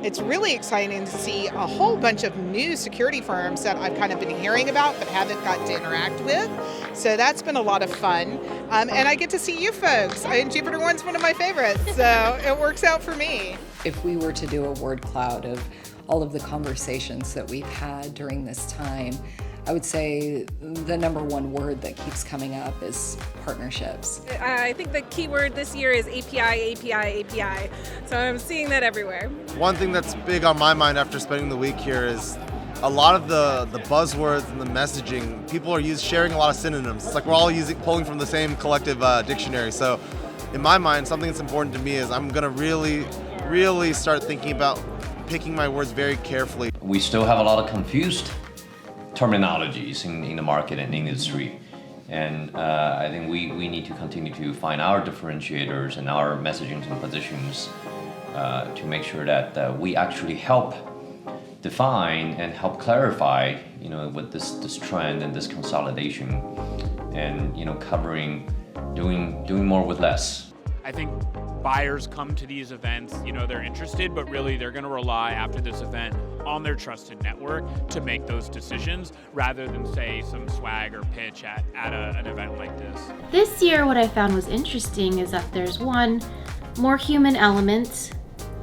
it's really exciting to see a whole bunch of new security firms that I've kind of been hearing about but haven't gotten to interact with. So that's been a lot of fun. And I get to see you folks. JupiterOne's one of my favorites, so it works out for me. If we were to do a word cloud of all of the conversations that we've had during this time, I would say the number one word that keeps coming up is partnerships. I think the key word this year is API, API, API. So I'm seeing that everywhere. One thing that's big on my mind after spending the week here is a lot of the buzzwords and the messaging. People are sharing a lot of synonyms. It's like we're all pulling from the same collective dictionary. So in my mind, something that's important to me is I'm gonna really start thinking about picking my words very carefully. We still have a lot of confused terminologies in the market and industry. And I think we need to continue to find our differentiators and our messaging and positions to make sure that we actually help define and help clarify, with this trend and this consolidation, and covering, doing more with less. I think buyers come to these events, they're interested, but really they're going to rely after this event on their trusted network to make those decisions, rather than say some swag or pitch at an event like this. This year, what I found was interesting is that there's more human element,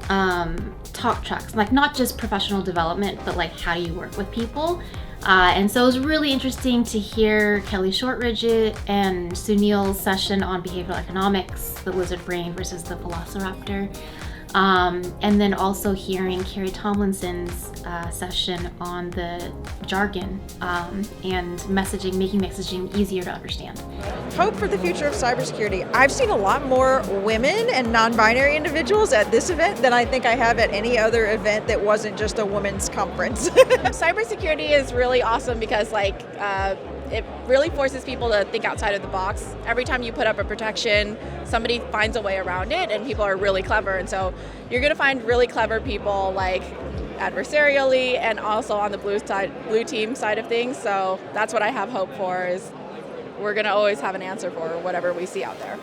talk tracks, like not just professional development, but like how do you work with people. And so it was really interesting to hear Kelly Shortridge and Sunil's session on behavioral economics, the lizard brain versus the velociraptor. And then also hearing Carrie Tomlinson's session on the jargon and making messaging easier to understand. Hope for the future of cybersecurity. I've seen a lot more women and non-binary individuals at this event than I think I have at any other event that wasn't just a women's conference. Cybersecurity is really awesome because it really forces people to think outside of the box. Every time you put up a protection, somebody finds a way around it, and people are really clever. And so you're going to find really clever people, like adversarially and also on the blue team side of things. So that's what I have hope for, is we're going to always have an answer for whatever we see out there.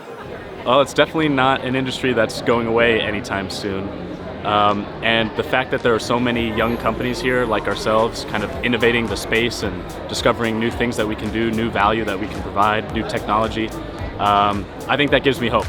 Well, it's definitely not an industry that's going away anytime soon. And the fact that there are so many young companies here like ourselves kind of innovating the space and discovering new things that we can do, new value that we can provide, new technology, I think that gives me hope.